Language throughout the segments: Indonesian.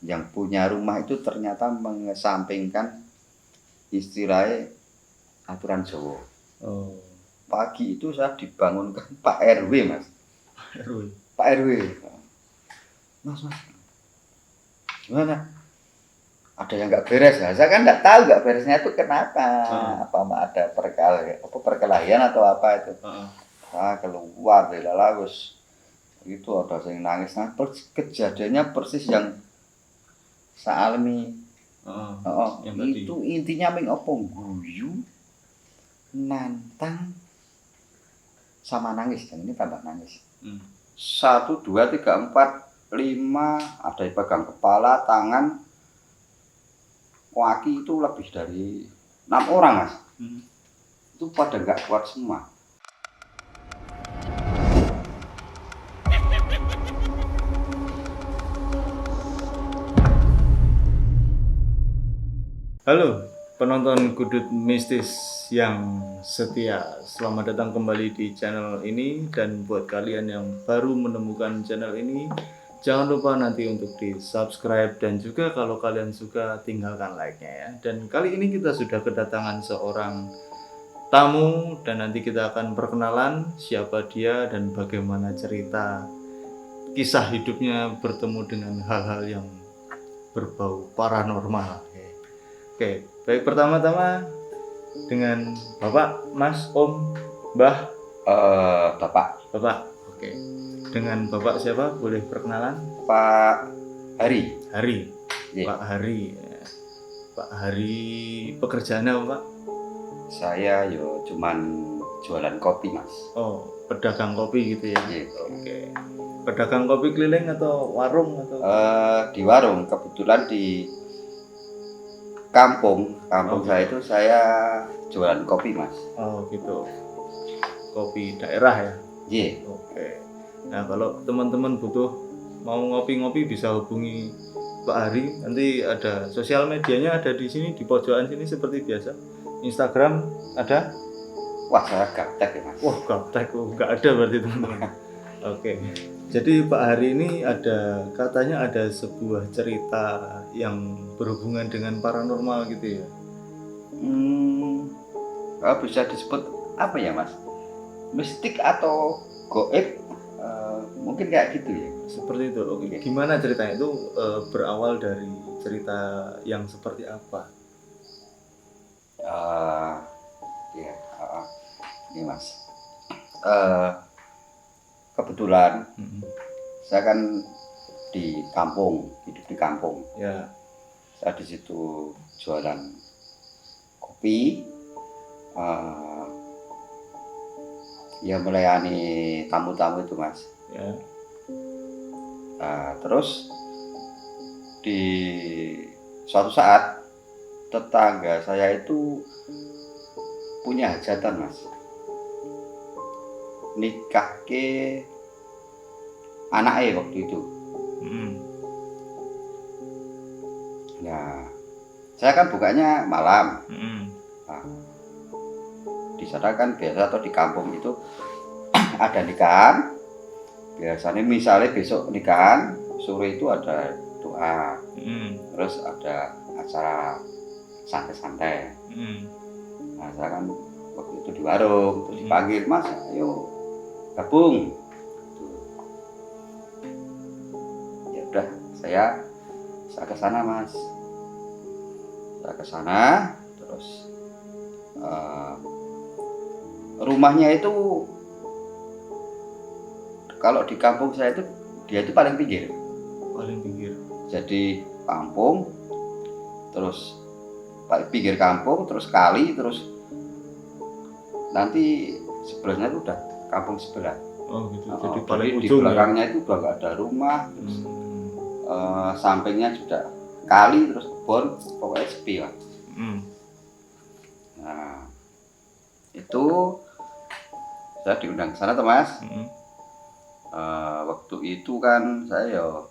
yang punya rumah itu ternyata mengesampingkan istilahnya aturan Jawa. Oh, Pagi itu saya dibangunkan Pak RW, Mas. RW. Pak RW. Mas, gimana? Ada yang nggak beres ya? Saya kan nggak tahu nggak beresnya itu kenapa. Apa ada perkelahian atau apa itu? Saya keluar dari lawas. Itu ada yang nangis. Nah, kejadiannya persis yang saya alami. Itu intinya opo guyu, nantang, sama nangis. Dan ini tambah nangis. 1, 2, 3, 4, 5, ada yang pegang kepala, tangan, kaki itu lebih dari 6 orang, Mas. Itu pada nggak kuat semua. Halo penonton Gudut Mistis yang setia, selamat datang kembali di channel ini. Dan buat kalian yang baru menemukan channel ini, jangan lupa nanti untuk di subscribe, dan juga kalau kalian suka tinggalkan like-nya ya. Dan kali ini kita sudah kedatangan seorang tamu, dan nanti kita akan perkenalan siapa dia dan bagaimana cerita kisah hidupnya bertemu dengan hal-hal yang berbau paranormal. Oke, baik, pertama-tama dengan Bapak, Mas, Om, Mbah. Bapak. Oke. Dengan Bapak siapa? Boleh perkenalan? Pak Hari. Yeah. Pak Hari. Pak Hari, pekerjaannya apa, Pak? Saya cuman jualan kopi, Mas. Oh, pedagang kopi gitu ya? Yeah. Oke. Pedagang kopi keliling atau warung atau? Di warung, kebetulan di kampung saya itu saya jualan kopi, Mas. Oh gitu, kopi daerah ya? Iya. Oke. Nah, kalau teman-teman butuh mau ngopi-ngopi bisa hubungi Pak Hari. Nanti ada sosial medianya, ada di sini di pojokan sini seperti biasa. Instagram ada? Wah, saya gaptek ya, Mas. Wah, gaptek, nggak ada berarti teman-teman. Oke. Jadi Pak Hari ini katanya ada sebuah cerita yang berhubungan dengan paranormal gitu ya? Bisa disebut apa ya, Mas? Mistik atau goib? Mungkin kayak gitu ya. Seperti itu. Oke. Gimana ceritanya itu, berawal dari cerita yang seperti apa? Ini, Mas. Kebetulan saya kan di kampung, hidup di kampung. Ya. Saya di situ jualan kopi, ya melayani tamu-tamu itu, Mas. Ya. Terus di suatu saat tetangga saya itu punya hajatan, Mas. Nikah ke anaknya waktu itu. Nah, saya kan bukanya malam. Nah, di sana kan biasa atau di kampung itu ada nikahan. Biasanya misalnya besok nikahan, sore itu ada doa. Terus ada acara santai-santai. Nah, saya kan waktu itu di warung, terus dipanggil, Mas, ayo gabung. Ya udah, saya ke sana, Mas. Saya ke sana, terus rumahnya itu kalau di kampung saya itu dia itu paling pinggir. Jadi kampung, terus pinggir kampung, terus kali, terus nanti sebelahnya itu udah kampung sebelah. Oh gitu. Jadi paling di ujung belakangnya ya? Itu udah nggak ada rumah, terus sampingnya juga kali, terus kebun, pokoknya sepi lah. Nah, itu saya diundang ke sana, Mas. Waktu itu kan saya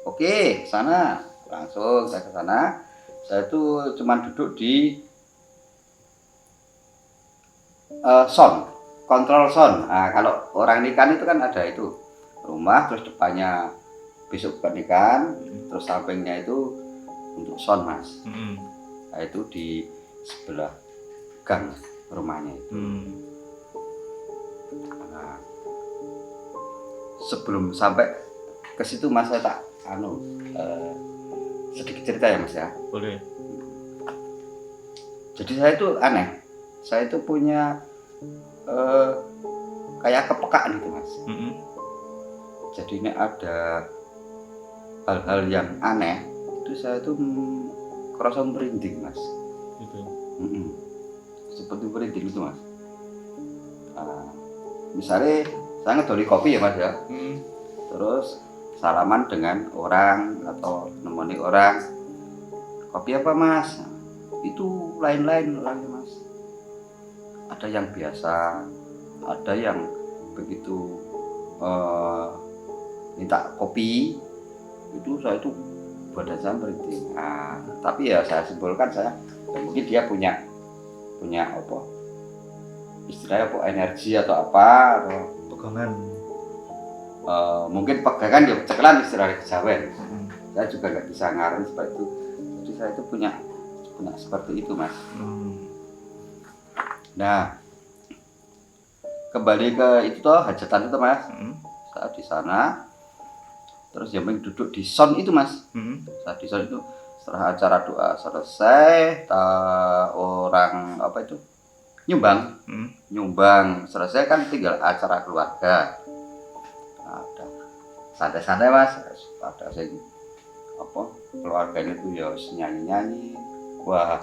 oke, sana langsung saya ke sana. Saya itu cuma duduk di kontrol sound. Nah, kalau orang nikah itu kan ada itu rumah, terus depannya besok pernikahan, terus sampingnya itu untuk sound mas. Nah, itu di sebelah gang rumahnya itu. Nah, sebelum sampai ke situ mas, saya tak sedikit cerita ya mas ya. Boleh. Jadi saya itu aneh, saya itu punya kayak kepekaan gitu mas. Jadi ini ada hal-hal yang aneh, itu saya itu kerasa merinding mas. Gitu. Seperti merinding itu mas. Misalnya saya ngedoli kopi ya mas ya, terus salaman dengan orang atau nemoni orang, kopi apa mas? Itu lain-lain orangnya mas. Ada yang biasa, ada yang begitu minta kopi, itu saya itu badan saya merinding. Nah, tapi ya saya simpulkan ya mungkin dia punya apa istilahnya apa, energi atau apa, atau pegangan. Mungkin pegangan ya cekelan istilahnya kejawen. Saya juga nggak bisa ngarang seperti itu. Jadi saya itu punya seperti itu mas. Nah, kembali ke itu toh, hajatan itu mas. Saat di sana, terus yang duduk di sound itu mas. Saat di sound itu setelah acara doa selesai, orang apa itu nyumbang selesai kan tinggal acara keluarga. Nah, ada santai-santai mas, ada sing apa keluarganya itu ya nyanyi-nyanyi. Wah,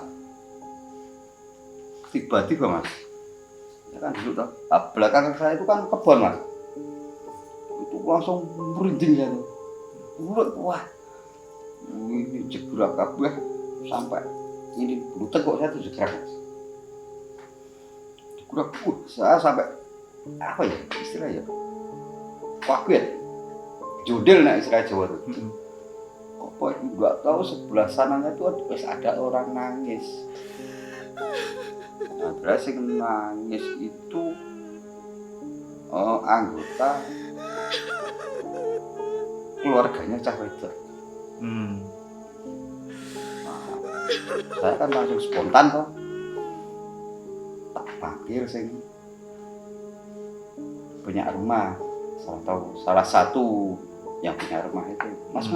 tiba-tiba mas, ya kan dulu toh, belakang saya itu kan kebun mas, itu langsung merinding ya tuh. Wah, ini jegrak kabeh sampai ini bulu kok saya tuh jegrak mas. Jegrak, saya sampai apa ya istilahnya, kaget, judel nah istilah Jawa tuh. Apa itu nggak tahu sebelah sananya tuh ada orang nangis. Nah, terus yang nangis itu anggota keluarganya cah wedok. Nah, saya kan langsung spontan toh, tak panggil sing punya rumah, salah satu yang punya rumah itu, mas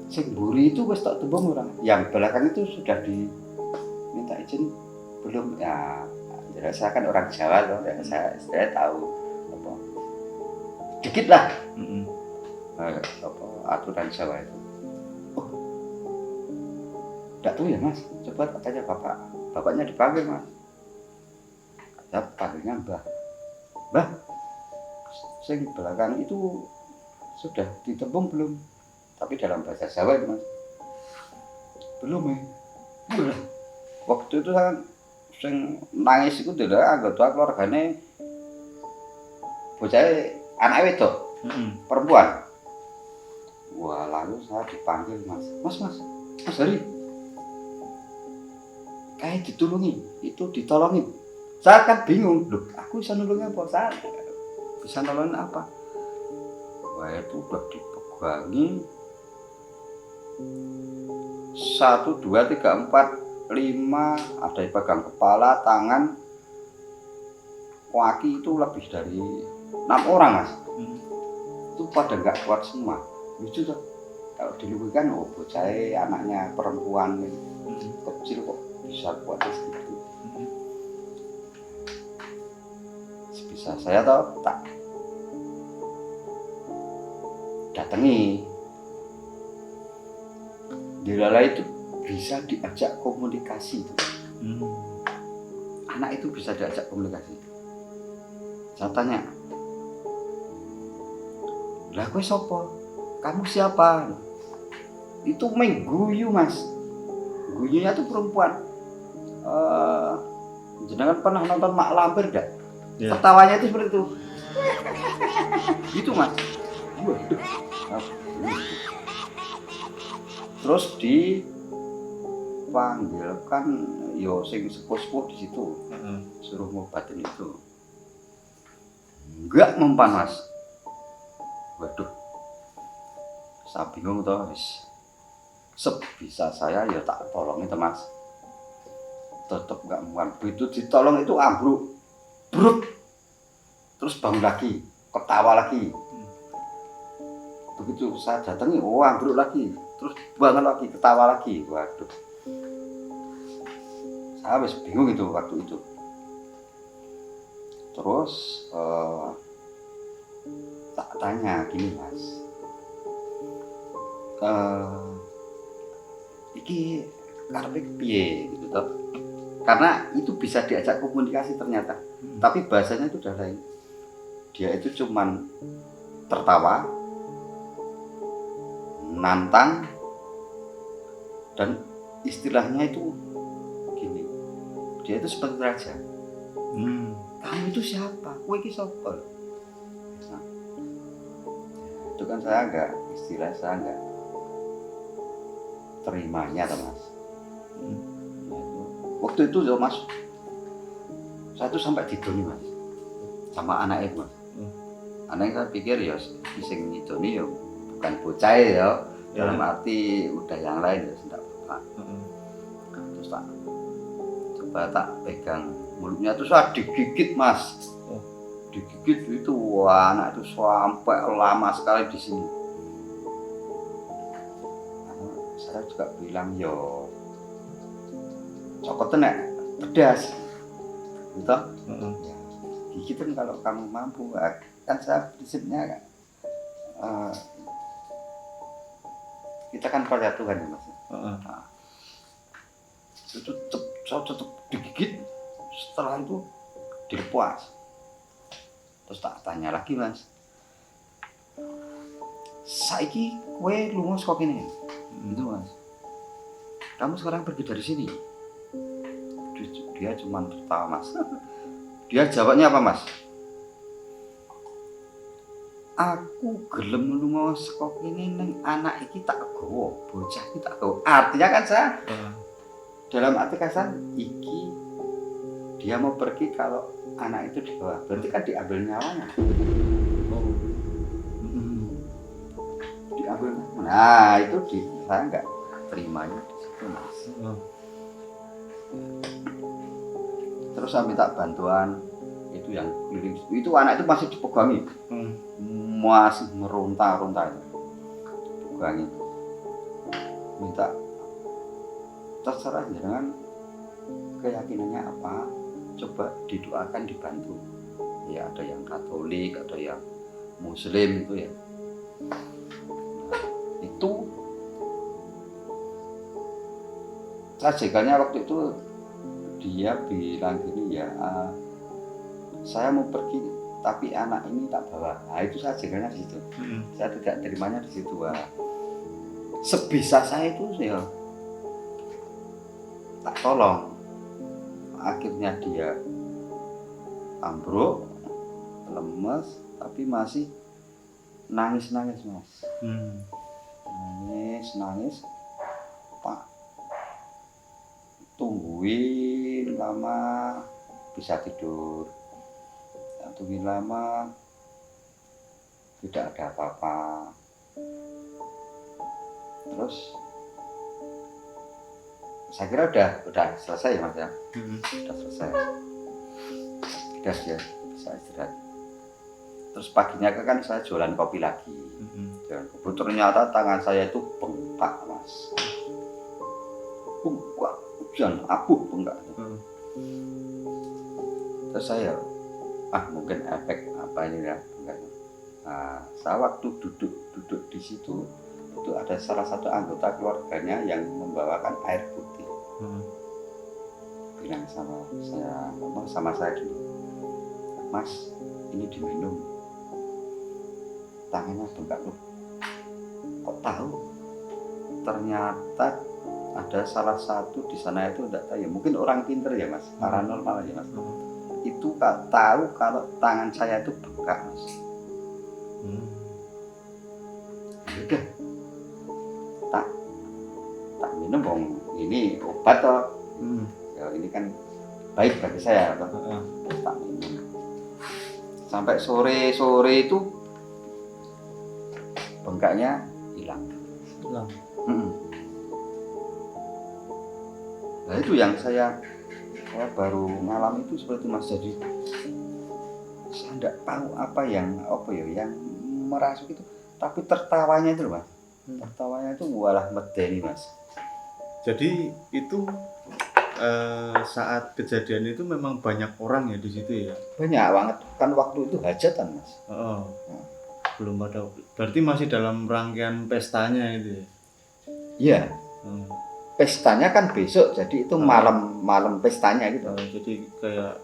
sing mburi itu wis tak tembung orang, yang belakang itu sudah diminta izin belum ya. Jadi saya kan orang Jawa loh, saya tahu apa dikit lah apa aturan Jawa itu. Enggak tahu ya mas, coba tanya bapaknya dipanggil mas. Saya panggilnya mbah, sing belakang itu sudah ditembung belum? Tapi dalam bahasa Jawa itu mas, belum ya. Waktu itu kan sing nangis itu adalah anggota keluarganya bocah anak wedok, perempuan. Wah, lalu saya dipanggil mas Hari, kayak ditolongin. Saya kan bingung, loh aku bisa nolongin apa? Saya bisa nolongin apa? Wah, itu udah dipegangi 1, 2, 3, 4, 5, ada yang pegang kepala, tangan, kaki itu lebih dari 6 orang mas. Itu pada nggak kuat semua. Lucu tuh, kalau dilukiskan bocah anaknya perempuan kecil kok bisa kuat segitu. Sebisa saya tahu tak datangi. Dilala itu bisa diajak komunikasi. Anak itu bisa diajak komunikasi. Saya tanya, lah kowe sapa? Kamu siapa? Itu mengguyu mas. Guyunya tuh perempuan. Jenengan pernah nonton Mak Lampir enggak? Yeah. Tertawanya itu seperti itu. Gitu mas. Waduh. Terus dipanggilkan yo sing sepuh-sepuh di situ. Suruh ngobatin itu. Enggak mempan mas. waduh, saya bingung toh, sebisa saya ya tak tolong itu Mas. Tetap nggak muat, begitu ditolong itu ambruk, bruk, terus bangun lagi, ketawa lagi. Begitu saya datangi, oh ambruk lagi, terus bangun lagi, ketawa lagi. Waduh, saya habis bingung itu waktu itu. Terus tak tanya gini Mas, iki karepe piye gitu toh. Karena itu bisa diajak komunikasi ternyata. Tapi bahasanya itu udah lain. Dia itu cuman tertawa, nantang, dan istilahnya itu gini. Dia itu seperti raja. Kamu itu siapa? Kowe iki sapa? Nah, itu kan saya enggak terimanya toh Mas. Waktu itu ya Mas, saya tuh sampai didoni Mas sama anaknya Mas. Anaknya saya pikir ya sing ngidoni ya bukan bocah ya, dalam arti udah yang lain ya tidak apa. Terus tak pegang mulutnya, terus saya digigit Mas. Digigit itu wah, anak itu sampai lama sekali di sini. Saya juga bilang yo cokot nek pedas gitu. Gigitin kalau kamu mampu. Kan saya prinsipnya kita kan percaya Tuhan ya Mas. Nah, itu tetap digigit, setelah itu dilepas. Terus tak tanya lagi Mas, saiki kowe lunga saka kene gitu Mas, kamu sekarang pergi dari sini. Dia cuma tertawa Mas. Dia jawabnya apa Mas? Aku gelem lunga saka kene ning anak iki tak gawa, bocah iki tak gawa. Artinya kan saya dalam arti kasar iki dia mau pergi kalau anak itu dibawa, berarti kan diambil nyawanya. Diambil. Nah, itu saya enggak terimanya di situ Mas. Terus saya minta bantuan itu yang keliling, itu anak itu masih dipegangi, masih meronta-ronta itu, dipegangi, minta terserah jangan keyakinannya apa, coba didoakan, dibantu. Ya ada yang Katolik, ada yang Muslim itu ya. Nah, itu sajikannya waktu itu dia bilang gini ya, saya mau pergi tapi anak ini tak bawa. Nah itu sajikannya di situ. Saya tidak terimanya di situ. Sebisa saya itu ya tak tolong. Akhirnya dia ambruk, lemes, tapi masih nangis-nangis Mas. Nangis, tak tungguin lama bisa tidur, tungguin lama tidak ada apa-apa. Terus saya kira udah selesai ya Mas ya. Udah selesai. Udah ya, saya istirahat. Terus paginya kan saya jualan kopi lagi. Ternyata tangan saya itu bengkak Mas. Bengkak, hujan abu bengkak. Terus saya mungkin efek apa ini ya bengkak. Nah, saya waktu duduk di situ itu ada salah satu anggota keluarganya yang membawakan air putih. Bilang sama saya dulu, Mas, ini diminum, tangannya bengkak loh. Kok tahu? Ternyata ada salah satu di sana itu enggak tahu ya, mungkin orang pinter ya Mas, paranormal ya Mas. Itu tahu kalau tangan saya itu bengkak Mas. Udah, tak minum bong, ini obat toh. Ya ini kan baik bagi saya toh. Tak minum. Sampai sore itu bengkaknya hilang. Mm-mm. Nah itu yang saya baru ngalami itu seperti Mas. Jadi saya tidak tahu apa ya yang merasuk itu, tapi tertawanya itu loh Mas. Tertawanya itu walah medeni Mas. Jadi itu saat kejadian itu memang banyak orang ya di situ ya? Banyak banget kan, waktu itu hajatan Mas. Belum ada, berarti masih dalam rangkaian pestanya itu ya? Iya. Pestanya kan besok, jadi itu malam pestanya gitu. Jadi kayak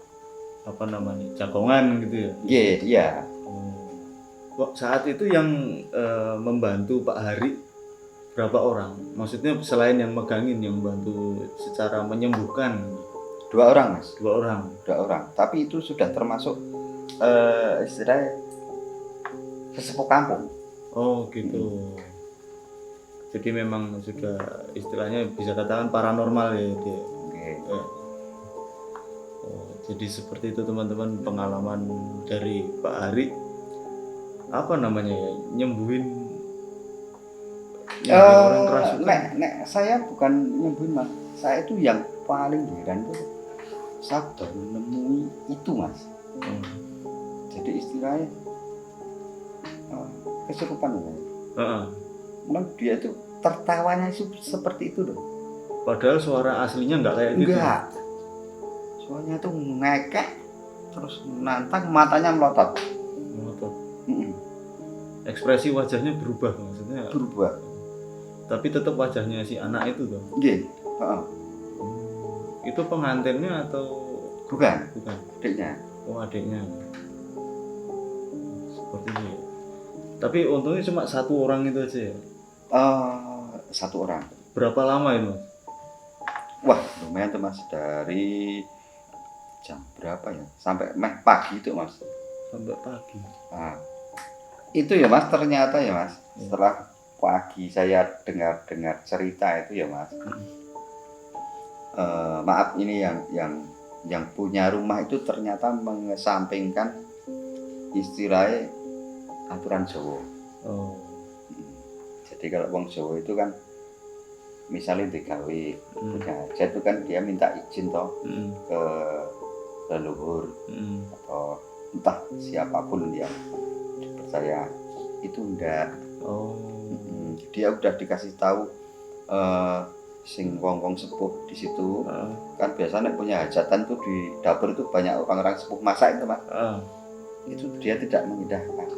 apa namanya, jagongan gitu ya? Iya. Saat itu yang membantu Pak Hari berapa orang? Maksudnya selain yang megangin, yang membantu secara menyembuhkan? 2 orang Mas. 2 orang. 2 orang. Tapi itu sudah termasuk istilahnya sesepuh kampung. Oh gitu. Jadi memang sudah istilahnya bisa katakan paranormal ya dia. Jadi seperti itu teman-teman, pengalaman dari Pak Hari. Apa namanya ya, nyembuhin orang kerasukan. Nek saya bukan nyembuhin Mas. Saya itu yang paling heran itu saya baru menemui itu Mas. Jadi istilahnya kesurupan Mas. Memang dia itu tertawanya seperti itu loh. Padahal suara aslinya nggak kayak gitu. Enggak. Suaranya tuh ngekek, terus nantang, matanya melotot. Ekspresi wajahnya berubah, maksudnya. Berubah. Tapi tetap wajahnya si anak itu tuh. Iya. Itu pengantinnya atau? Bukan. Adiknya. Oh adiknya. Seperti itu. Tapi untungnya cuma 1 orang itu aja ya? 1 orang. Berapa lama itu Mas? Wah lumayan tuh Mas, dari jam berapa ya? Sampai pagi itu Mas. Sampai pagi. Nah, itu ya Mas, ternyata ya Mas, setelah pagi saya dengar cerita itu ya Mas. Maaf, ini yang punya rumah itu ternyata mengesampingkan istilahnya aturan Jawa. Jadi kalau wong Jawa itu kan misalnya digawe punya hajat itu kan dia minta izin toh ke leluhur atau entah siapapun yang dipercaya, itu enggak. Dia udah dikasih tahu sing wong sepuh di situ. Kan biasanya punya hajatan tuh di dapur itu banyak orang-orang sepuh masak itu Mas. Itu dia tidak mengindahkan.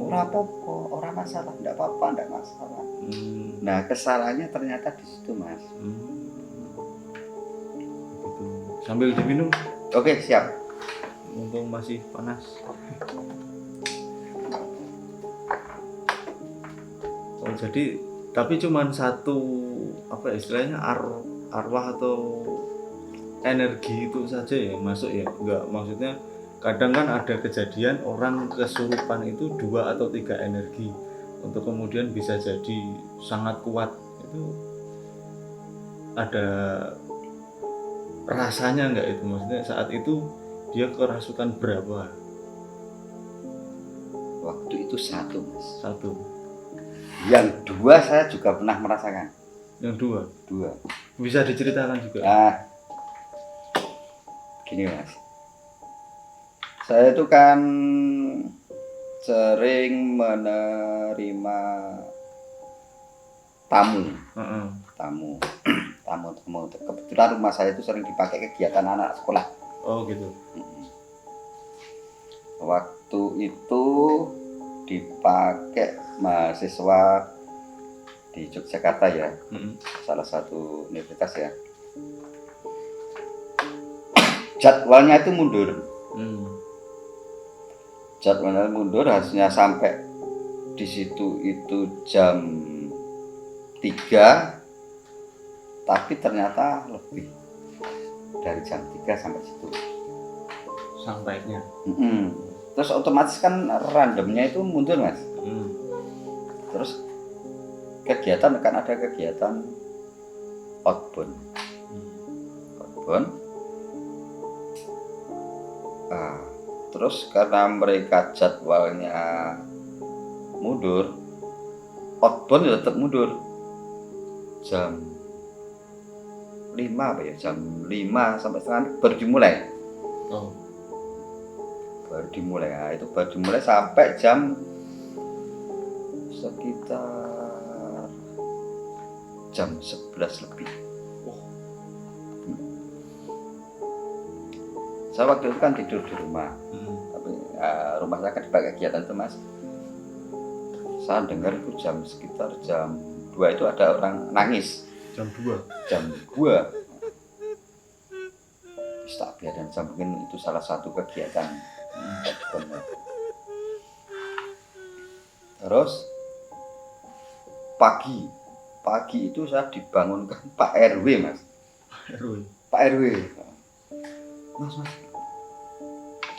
Ora apa-apa, ora masalah, enggak apa-apa, enggak masalah. Nah, kesalahannya ternyata di situ Mas. Sambil diminum. Oke, siap. Mumpung masih panas. Jadi tapi cuman 1 apa istilahnya arwah atau energi itu saja ya masuk ya, enggak, maksudnya kadang kan ada kejadian orang kesurupan itu 2 atau 3 energi untuk kemudian bisa jadi sangat kuat. Itu ada rasanya enggak itu, maksudnya saat itu dia kerasukan berapa? Waktu itu 1 Mas. 1. Yang 2 saya juga pernah merasakan. Yang 2? 2. Bisa diceritakan juga? Gini Mas, saya itu kan sering menerima tamu. Kebetulan rumah saya itu sering dipakai kegiatan anak sekolah. Oh gitu. Waktu itu dipakai mahasiswa di Yogyakarta ya, salah satu universitas ya. Jadwalnya itu mundur. Jadwalnya mundur, harusnya sampai di situ itu jam 3, tapi ternyata lebih dari jam 3 sampai situ. Sampainya. Terus otomatis kan randomnya itu mundur Mas. Terus kegiatan kan ada kegiatan outbound. Terus karena mereka jadwalnya mundur, outbound ya tetap mundur jam 5 apa ya, jam 5 sampai setengah baru dimulai. Baru dimulai, nah, itu baru dimulai sampai jam sekitar jam 11 lebih. Saya waktu itu kan tidur di rumah, tapi rumah saya kan dipakai kegiatan itu mas. Saya dengar itu sekitar jam 2 itu ada orang nangis. Jam 2? Jam 2. Istakbir dan saya mungkin itu salah satu kegiatan. Terus pagi itu saya dibangunkan Pak RW mas. Pak RW. Mas,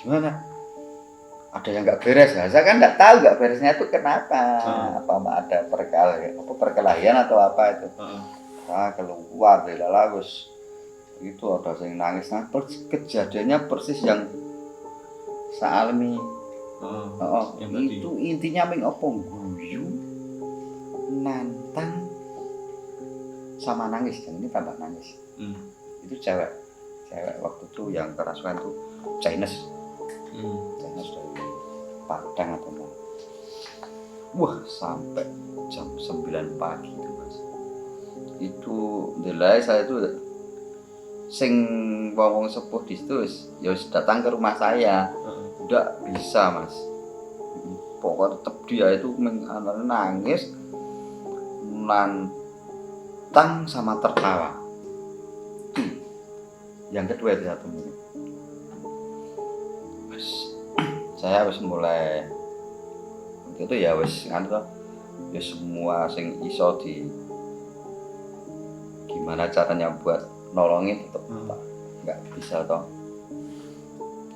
gimana? Ada yang nggak beres ya? Saya kan nggak tahu nggak beresnya itu kenapa. Apa ada perkelahian atau apa itu? Saya keluar dari lagus. Itu ada yang nangis. Nah, kejadiannya persis yang saya alami. Itu intinya mengopong guyu, nantang, sama nangis. Dan ini tambah nangis. Itu cewek waktu itu yang kerasukan itu Chinese dari Padang atau mana. Wah, sampai jam 9 pagi itu mas. Itu nilai saya itu sing wong sepuh di situ ya datang ke rumah saya. Udah bisa mas, pokoknya tetap dia itu nangis, nantang sama tertawa. Yang kedua itu satu menit. Saya harus mulai itu ya wis ya semua sing iso di gimana caranya buat nolongin tetap nggak bisa toh.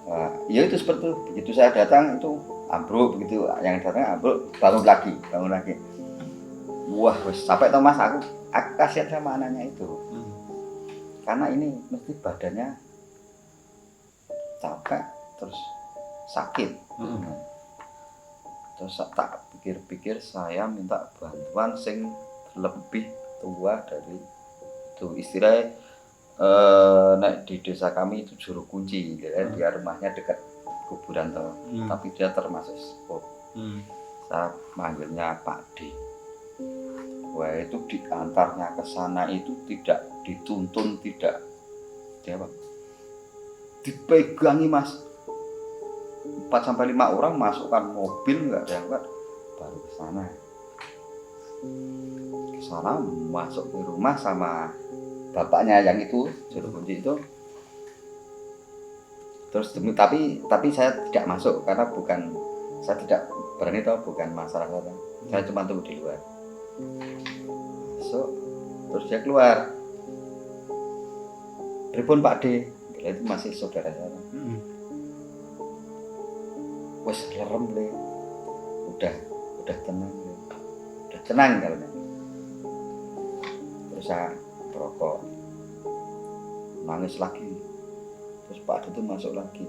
Nah, ya itu seperti itu. Begitu saya datang itu ambruk, begitu yang datang ambruk bangun lagi. Wah wis sampai toh mas aku kasihan sama anaknya itu. Karena ini mesti badannya capek terus sakit. Terus tak pikir-pikir saya minta bantuan sing lebih tua dari itu. Istilahnya di desa kami itu juru kunci, dia rumahnya dekat kuburan toh. Tapi dia termasuk sepuh. Saya manggilnya Pak D. Wah itu diantarnya ke sana itu tidak dituntun, tidak dipegangi mas. 4-5 orang masukkan mobil nggak diangkat, baru ke sana masuk ke rumah sama bapaknya yang itu juru kunci itu. Terus tapi saya tidak masuk karena saya tidak berani tahu, bukan masalah saya cuma tunggu di luar. Terus dia keluar. Pripun Pak D, itu masih saudara saya. Wes lerem le, udah tenang kalanya. Terus saya merokok, nangis lagi. Terus Pak D itu masuk lagi.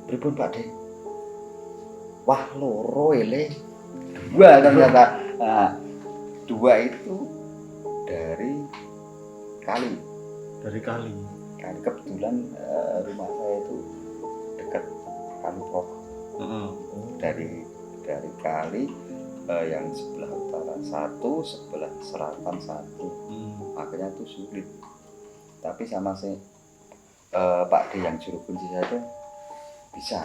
Pripun Pak D? Wah loro le. 2 ternyata. Nah, 2 itu dari kali. Kebetulan rumah saya itu dekat kali Prof. Dari kali yang sebelah utara 1, sebelah selatan 1. Makanya itu sulit. Tapi sama si Pak D yang juru kunci saya itu bisa.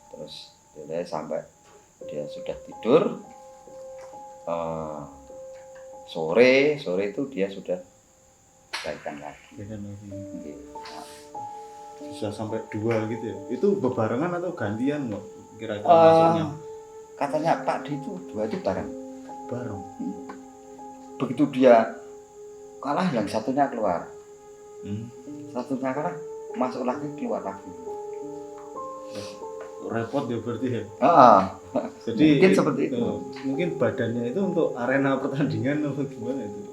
Terus dia sampai dia sudah tidur, sore itu dia sudah baikan lagi. Bisa sampai 2 gitu ya? Itu bebarengan atau gantian nggak kira-kira masuknya? Katanya Pak D itu 2 itu bareng. Begitu dia kalah yang satunya keluar. Satunya kalah masuk lagi keluar lagi. Repot ya berarti ya. Jadi mungkin seperti itu. Mungkin badannya itu untuk arena pertandingan atau gimana itu?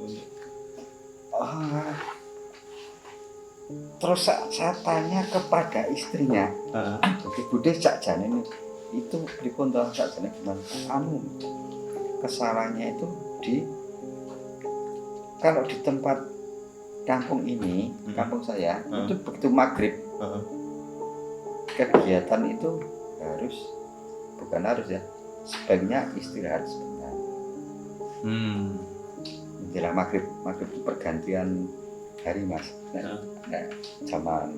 Terus saya tanya kepada istrinya, Bude cak jan itu pripun toh sakjane gimana? Anu kesalahannya itu kalau di tempat kampung ini, kampung saya itu begitu maghrib kegiatan itu bukan harus ya, sebaiknya istirahat sebentar. Menjelang maghrib itu pergantian hari mas. Nah, zaman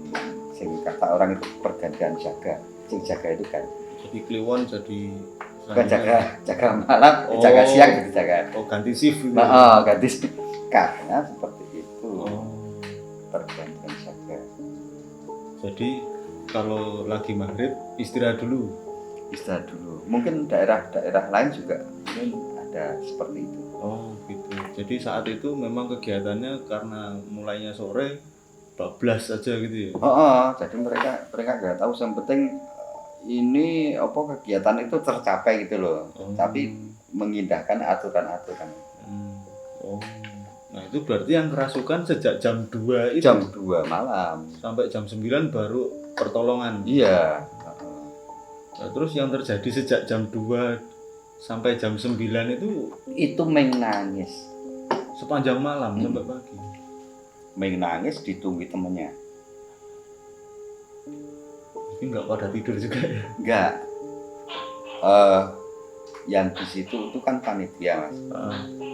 sing kata orang itu pergantian jaga. Sing jaga itu kan. Jadi kliwon jadi bukan jaga malam, jaga siang jadi jaga. Ganti shift gitu. Ganti shift. Karena seperti itu. Pergantian jaga. Jadi kalau lagi maghrib istirahat dulu. Mungkin daerah lain juga mungkin ada seperti itu. Oh gitu. Jadi saat itu memang kegiatannya karena mulainya sore bablas aja gitu ya. Jadi mereka nggak tahu, yang penting ini kegiatan itu tercapai gitu loh. Tapi mengindahkan aturan-aturan. Nah itu berarti yang kerasukan sejak jam 2 itu. Jam 2 malam sampai jam 9 baru pertolongan. Iya. Nah, terus yang terjadi sejak jam 2 sampai jam 9 itu menangis sepanjang malam sampai pagi. Menangis ditunggu temennya. Tapi nggak pada tidur juga ya? Nggak. Yang di situ itu kan panitia mas.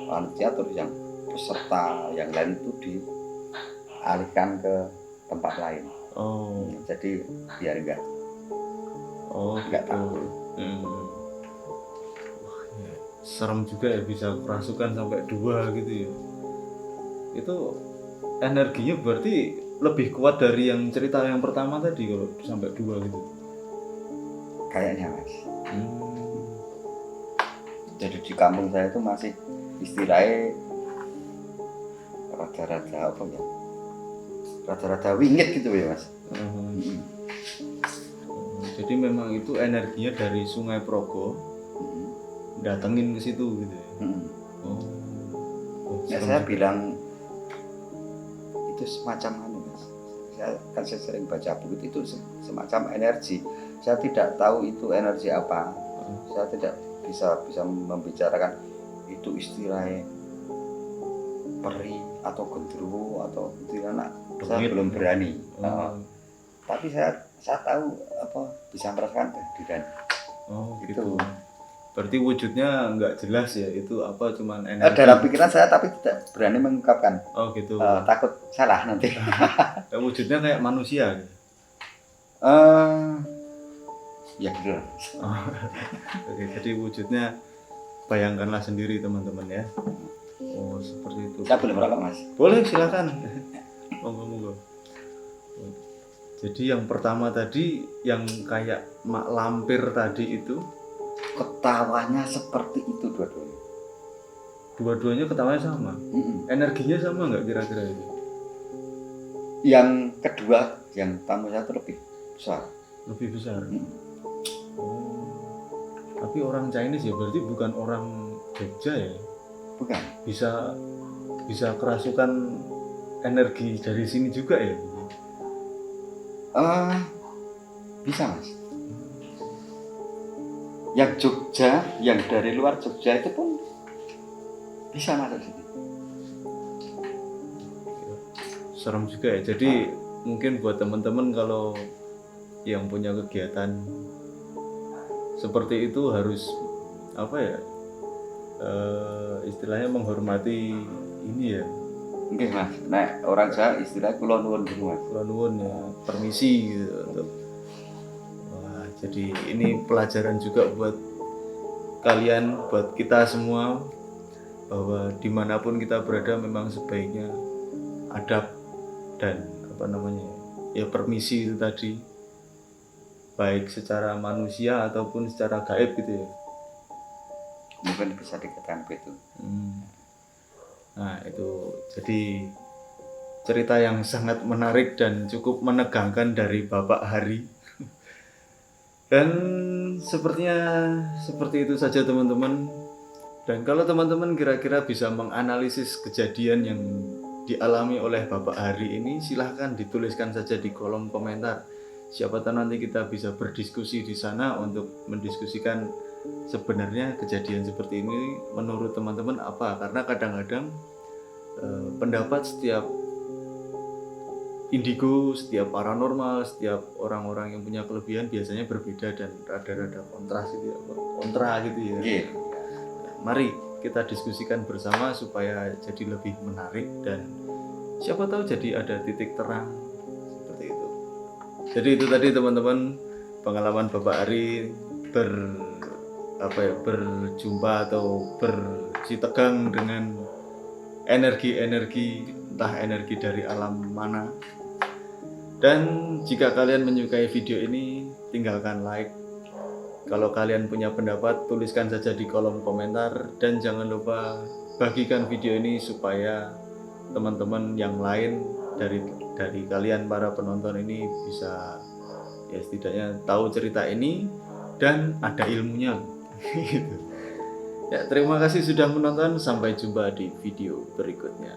Panitia terus yang peserta yang lain itu dialihkan ke tempat lain. Jadi biar nggak tahu. Serem juga ya, bisa kerasukan sampai 2 gitu ya. Itu energinya berarti lebih kuat dari yang cerita yang pertama tadi kalau sampai 2 gitu. Kayaknya mas. Jadi di kampung saya itu masih istilahnya rada-rada wingit gitu ya mas. Jadi memang itu energinya dari Sungai Progo datengin ke situ gitu ya. Saya bilang itu semacam mas. Saya sering baca buku itu semacam energi. Saya tidak tahu itu energi apa. Saya tidak bisa membicarakan itu istilahnya peri atau gendruwo atau kuntilanak. Saya belum berani. Tapi saya tahu bisa merasakan kehadiran. Gitu. Berarti wujudnya nggak jelas ya, itu cuman energi. Dalam pikiran saya tapi tidak berani mengungkapkan. Gitu. Takut salah nanti. Wujudnya kayak manusia. Ya gitu. Oke, jadi wujudnya bayangkanlah sendiri teman-teman ya. Seperti itu. Saya boleh merokok mas? Boleh, silakan. Monggo. Jadi yang pertama tadi yang kayak mak lampir tadi itu ketawanya seperti itu dua-duanya. Dua-duanya ketawanya sama. Energinya sama nggak kira-kira itu? Yang kedua, yang tamu saya itu lebih besar. Lebih besar. Tapi orang Chinese ya, berarti bukan orang Jogja ya? Bukan. Bisa kerasukan energi dari sini juga ya? Bisa mas. Yang Jogja, yang dari luar Jogja itu pun bisa masuk sini. Serem juga ya. Jadi mungkin buat teman-teman kalau yang punya kegiatan seperti itu harus istilahnya menghormati ini ya. Oke mas. Nah orang Jawa istilahnya kula nuwun mas. Kula nuwun ya, permisi gitu. Jadi ini pelajaran juga buat kalian, buat kita semua, bahwa dimanapun kita berada memang sebaiknya adab dan permisi itu tadi, baik secara manusia ataupun secara gaib gitu ya. Mungkin bisa dikatakan begitu. Nah itu jadi cerita yang sangat menarik dan cukup menegangkan dari Bapak Hari. Dan sepertinya seperti itu saja teman-teman. Dan kalau teman-teman kira-kira bisa menganalisis kejadian yang dialami oleh Bapak Hari ini, silahkan dituliskan saja di kolom komentar. siapa tahu nanti kita bisa berdiskusi di sana untuk mendiskusikan sebenarnya kejadian seperti ini menurut teman-teman apa, karena kadang-kadang pendapat setiap indigo, setiap paranormal, setiap orang-orang yang punya kelebihan biasanya berbeda dan rada-rada kontra gitu ya. Iya. Mari kita diskusikan bersama supaya jadi lebih menarik dan siapa tahu jadi ada titik terang seperti itu. Jadi itu tadi teman-teman pengalaman Bapak Ari berjumpa atau bersitegang dengan energi-energi, entah energi dari alam mana. Dan jika kalian menyukai video ini, tinggalkan like. Kalau kalian punya pendapat, tuliskan saja di kolom komentar. Dan jangan lupa bagikan video ini supaya teman-teman yang lain dari kalian para penonton ini bisa ya setidaknya tahu cerita ini dan ada ilmunya. Ya, terima kasih sudah menonton. Sampai jumpa di video berikutnya.